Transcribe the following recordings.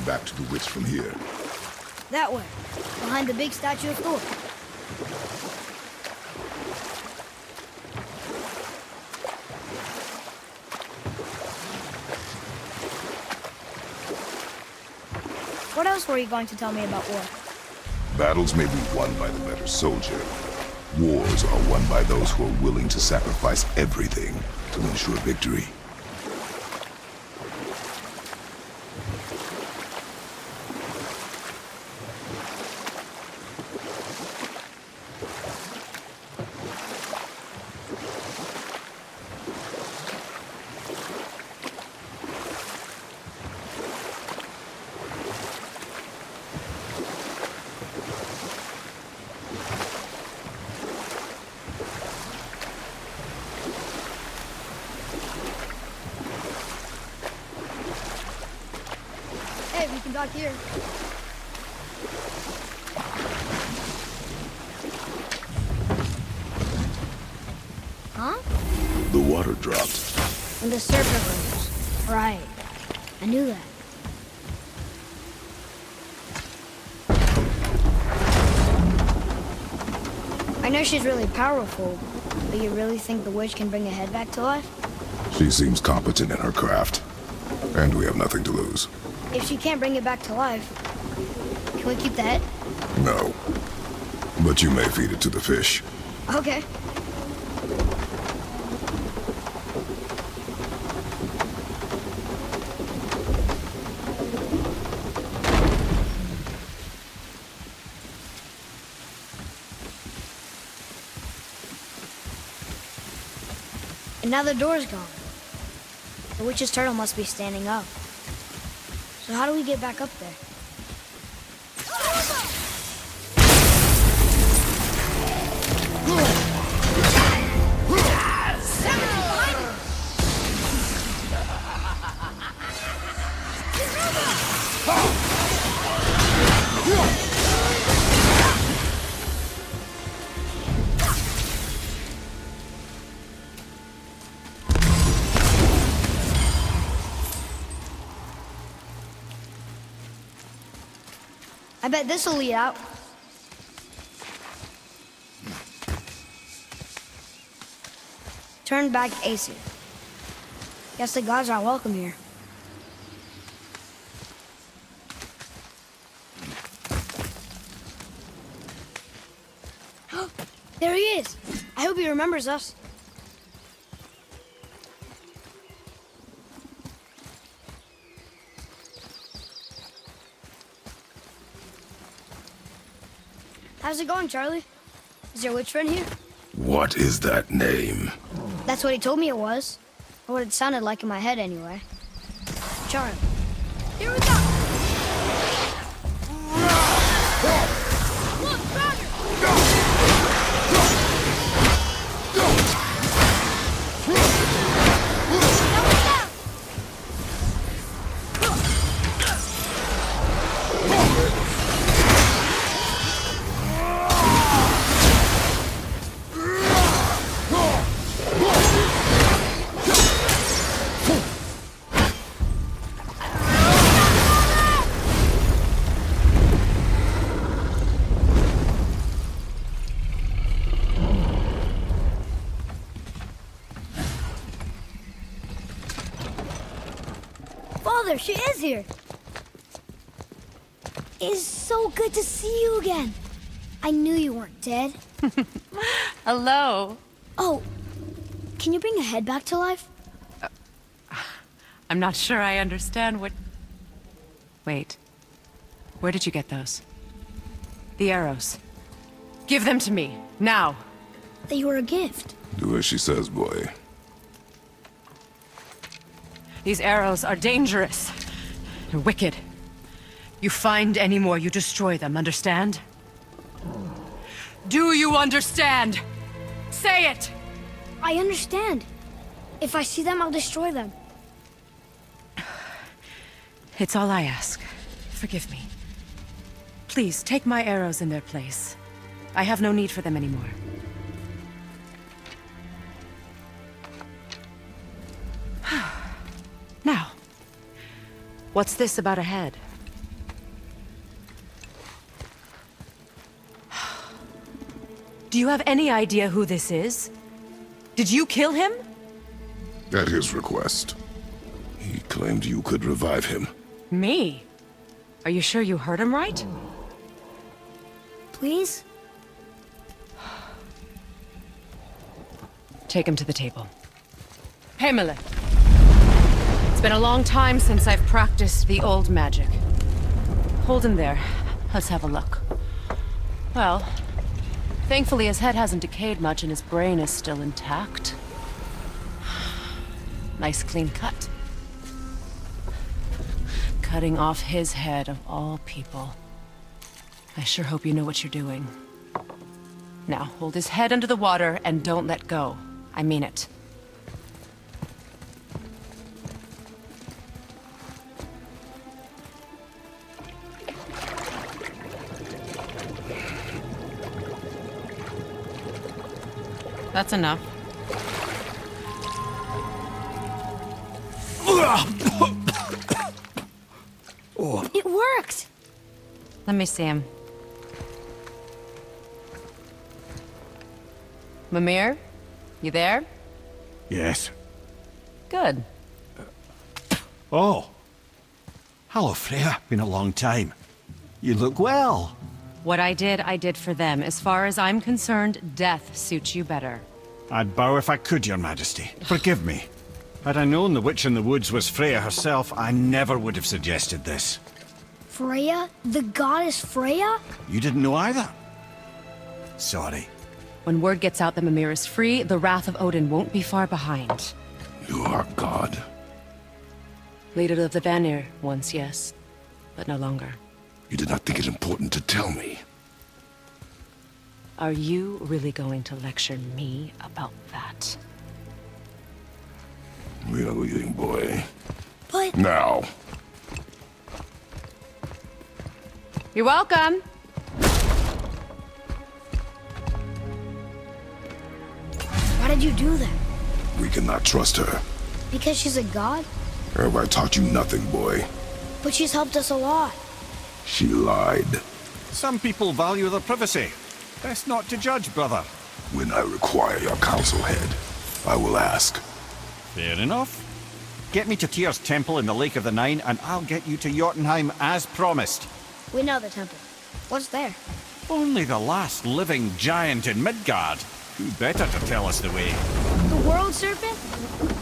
get back to the witch from here? That way, behind the big statue of Thor. What else were you going to tell me about war? Battles may be won by the better soldier. Wars are won by those who are willing to sacrifice everything to ensure victory. Hey, we can dock here. Huh? The water dropped. And the serpent rose. Right. I knew that. I know she's really powerful, but you really think the witch can bring a head back to life? She seems competent in her craft. And we have nothing to lose. If she can't bring it back to life, can we keep the head? No. But you may feed it to the fish. Okay. And now the door's gone. The witch's turtle must be standing up. So how do we get back up there? I bet this'll lead out. Turn back Aesir. Guess the gods aren't welcome here. There he is! I hope he remembers us. How's it going, Charlie? Is your witch friend here? What is that name? That's what he told me it was. Or what it sounded like in my head, anyway. Charlie. Here we go! Look, found her! Father, she is here. It's so good to see you again. I knew you weren't dead. Hello. Oh, can you bring a head back to life? I'm not sure I understand what... Wait. Where did you get those? The arrows. Give them to me, now. They were a gift. Do as she says, boy. These arrows are dangerous. They're wicked. You find any more, you destroy them, understand? Do you understand? Say it! I understand. If I see them, I'll destroy them. It's all I ask. Forgive me. Please, take my arrows in their place. I have no need for them anymore. Now, what's this about a head? Do you have any idea who this is? Did you kill him? At his request. He claimed you could revive him. Me? Are you sure you heard him right? Please? Take him to the table. Himmler. It's been a long time since I've practiced the old magic. Hold him there. Let's have a look. Well, thankfully his head hasn't decayed much and his brain is still intact. Nice clean cut. Cutting off his head of all people. I sure hope you know what you're doing. Now, hold his head under the water and don't let go. I mean it. That's enough. It worked! Let me see him. Mimir? You there? Yes. Good. Oh. Hello, Freya. Been a long time. You look well. What I did for them. As far as I'm concerned, death suits you better. I'd bow if I could, Your Majesty. Forgive me. Had I known the witch in the woods was Freya herself, I never would have suggested this. Freya? The goddess Freya? You didn't know either? Sorry. When word gets out that Mimir is free, the wrath of Odin won't be far behind. You are God. Leader of the Vanir, once, yes. But no longer. You did not think it important to tell me. Are you really going to lecture me about that? We are leaving, boy. But Now. You're welcome! why did you do that? We cannot trust her. Because she's a god? Have I taught you nothing, boy? But she's helped us a lot. She lied. Some people value their privacy. Best not to judge, brother. When I require your counsel head, I will ask. Fair enough. Get me to Tyr's temple in the Lake of the Nine, and I'll get you to Jotunheim as promised. We know the temple. What's there? Only the last living giant in Midgard. Who better to tell us the way? The world serpent?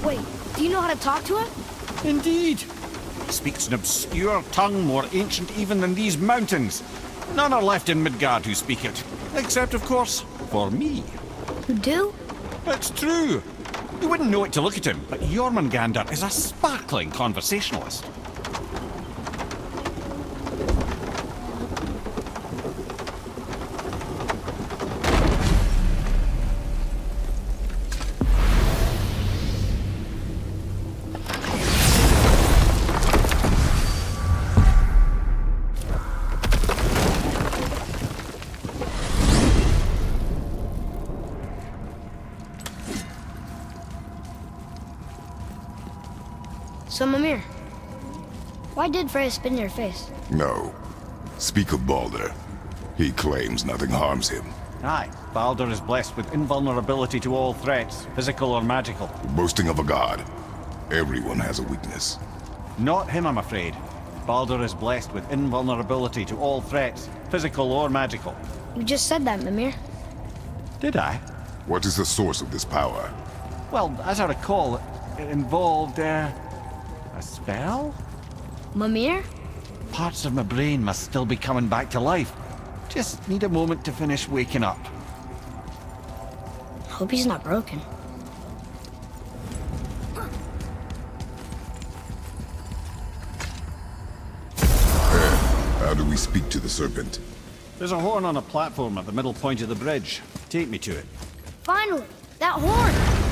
Wait, do you know how to talk to him? Indeed. He speaks an obscure tongue more ancient even than these mountains. None are left in Midgard who speak it. Except, of course, for me. You do? It's true. You wouldn't know it to look at him, but Jormungandr is a sparkling conversationalist. So, Mimir, why did Freya spit in your face? No. Speak of Baldur. He claims nothing harms him. Aye, Baldur is blessed with invulnerability to all threats, physical or magical. Boasting of a god. Everyone has a weakness. Not him, I'm afraid. Baldur is blessed with invulnerability to all threats, physical or magical. You just said that, Mimir. Did I? What is the source of this power? Well, as I recall, it involved, a spell? Mimir? Parts of my brain must still be coming back to life. Just need a moment to finish waking up. Hope he's not broken. How do we speak to the serpent? There's a horn on a platform at the middle point of the bridge. Take me to it. Finally! That horn!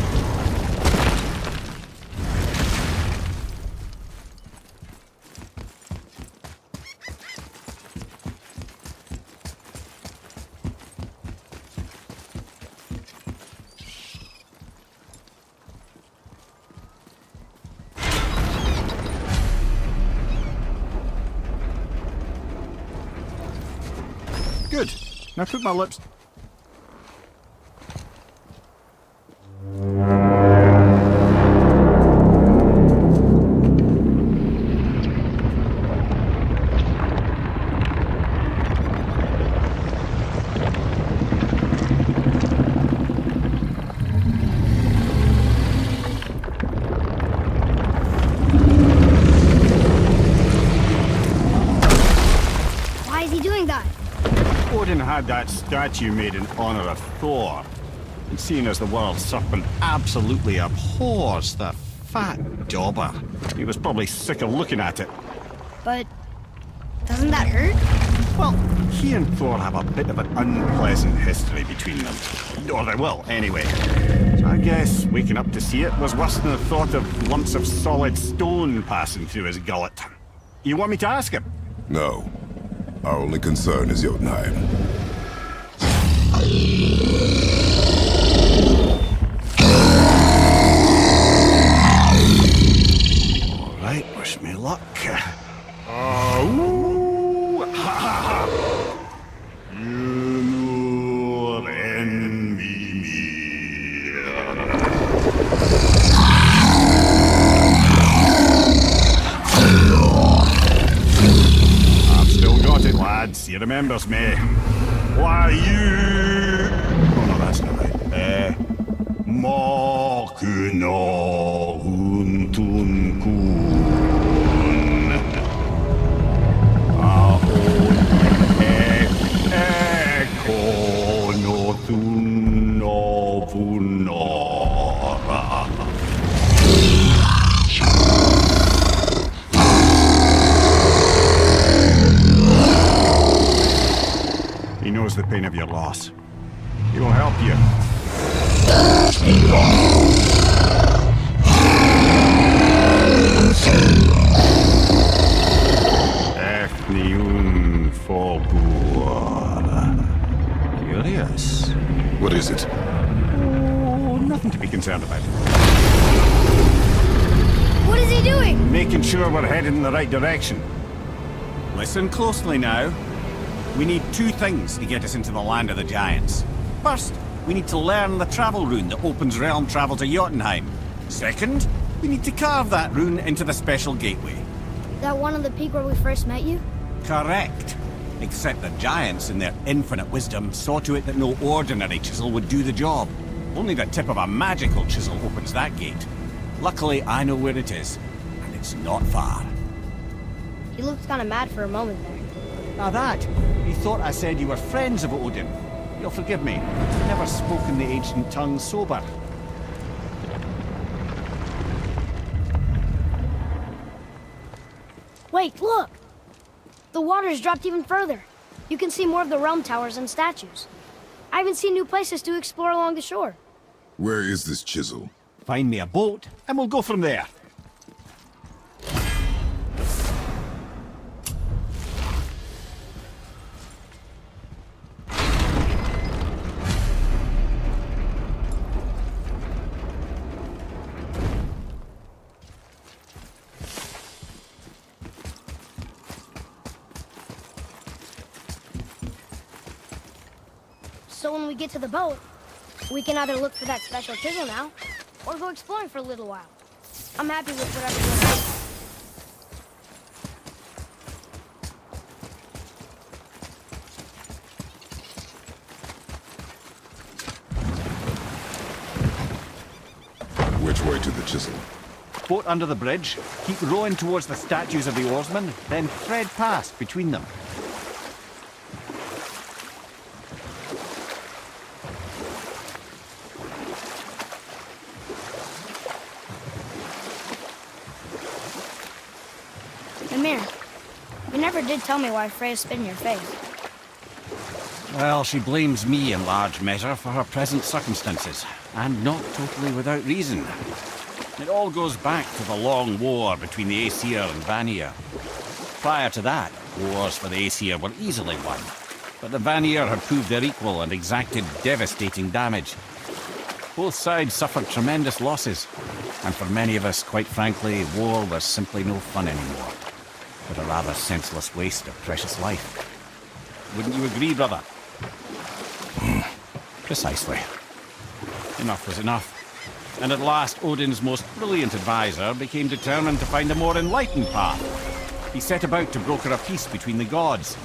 Good. Now put my lips... Why is he doing that? Odin had that statue made in honor of Thor. And seeing as the world serpent absolutely abhors the fat dauber, he was probably sick of looking at it. But doesn't that hurt? Well, he and Thor have a bit of an unpleasant history between them. Or they will, anyway. So I guess waking up to see it was worse than the thought of lumps of solid stone passing through his gullet. You want me to ask him? No. Our only concern is Jotunheim. All right, wish me luck. Ooh, ha, ha, ha. You know, envy me. I've still got it, lads. He remembers me. Why, you... Oh, no, that's not right. Makuna huntun kun. Ahon ekonothun novunora. He knows the pain of your loss. He will help you. Efniun Fogur. Curious. What is it? Oh, nothing to be concerned about. What is he doing? Making sure we're headed in the right direction. Listen closely now. We need two things to get us into the land of the giants. First, we need to learn the travel rune that opens realm travel to Jotunheim. Second, we need to carve that rune into the special gateway. That one on the peak where we first met you? Correct. Except the giants, in their infinite wisdom, saw to it that no ordinary chisel would do the job. Only the tip of a magical chisel opens that gate. Luckily, I know where it is, and it's not far. He looked kind of mad for a moment there. Now that, you thought I said you were friends of Odin. You'll forgive me. I've never spoken the ancient tongue sober. Wait, look! The water's dropped even further. You can see more of the realm towers and statues. I even see new places to explore along the shore. Where is this chisel? Find me a boat, and we'll go from there. So when we get to the boat, we can either look for that special chisel now, or go exploring for a little while. I'm happy with whatever you're doing. Which way to the chisel? Boat under the bridge, keep rowing towards the statues of the oarsmen, then thread past between them. Ymir, you never did tell me why Freya spit in your face. Well, she blames me in large measure for her present circumstances, and not totally without reason. It all goes back to the long war between the Aesir and Vanir. Prior to that, wars for the Aesir were easily won, but the Vanir had proved their equal and exacted devastating damage. Both sides suffered tremendous losses, and for many of us, quite frankly, war was simply no fun anymore, but a rather senseless waste of precious life. Wouldn't you agree, brother? Precisely. Enough was enough. and at last Odin's most brilliant advisor became determined to find a more enlightened path. He set about to broker a peace between the gods.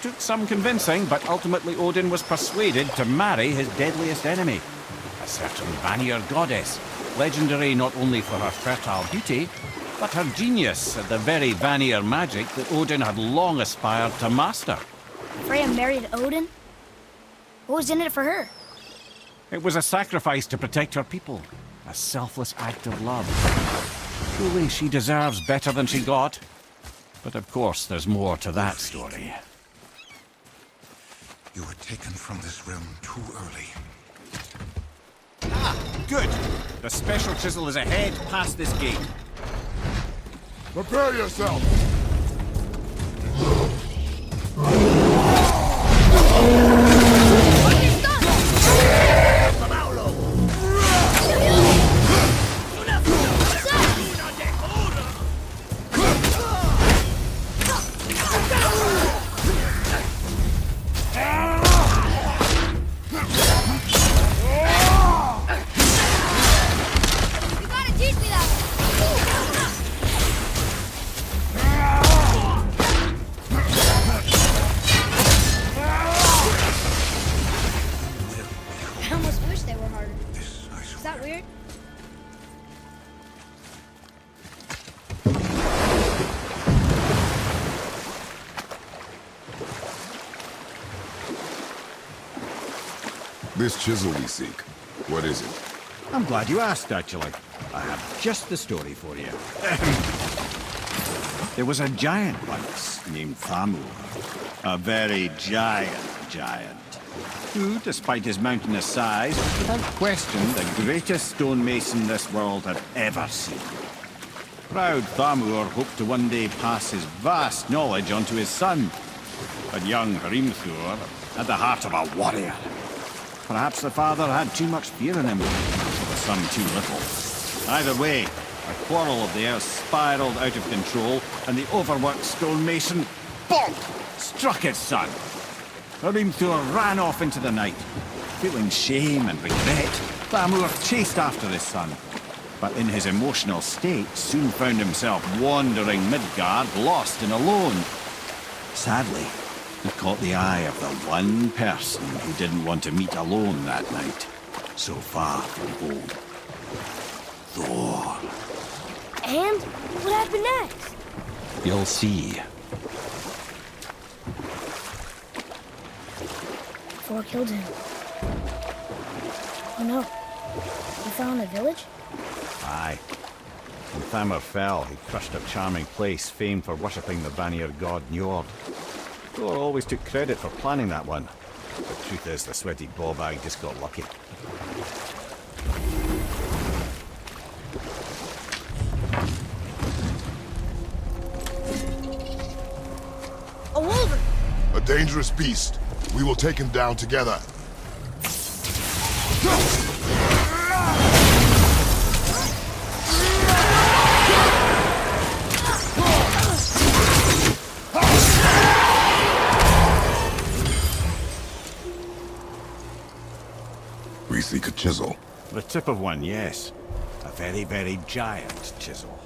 Took some convincing, but ultimately Odin was persuaded to marry his deadliest enemy, a certain Vanir goddess, legendary not only for her fertile beauty, but her genius at the very Vanir magic that Odin had long aspired to master. Freya married Odin? What was in it for her? It was a sacrifice to protect her people, a selfless act of love. Truly, she deserves better than she got. But of course, there's more to that story. You were taken from this realm too early. Good! The special chisel is ahead past this gate. Prepare yourself! You gotta teach me that. I almost wish they were harder. This I shall Is that weird? This chisel we seek, what is it? I'm glad you asked, actually. I have just the story for you. There was a giant once named Thamur. A very giant, who, despite his mountainous size, was without question the greatest stonemason this world had ever seen. Proud Thamur hoped to one day pass his vast knowledge onto his son. But young Hrimthur had the heart of a warrior. Perhaps the father had too much fear in him, or the son too little. Either way, a quarrel of theirs spiraled out of control, and the overworked stonemason, bonk, struck his son. Hrimthur ran off into the night. Feeling shame and regret, Thamur chased after his son, but in his emotional state soon found himself wandering Midgard, lost and alone. Sadly, he caught the eye of the one person who didn't want to meet alone that night, so far from home. Thor. And what happened next? You'll see. Thor killed him. Oh no. He fell in the village? Aye. When Thamur fell, he crushed a charming place famed for worshipping the Vanir god Njord. Thor always took credit for planning that one. The truth is, the sweaty ballbag just got lucky. A wolverine! A dangerous beast. We will take him down together. We seek a chisel. The tip of one, yes. A very, very giant chisel.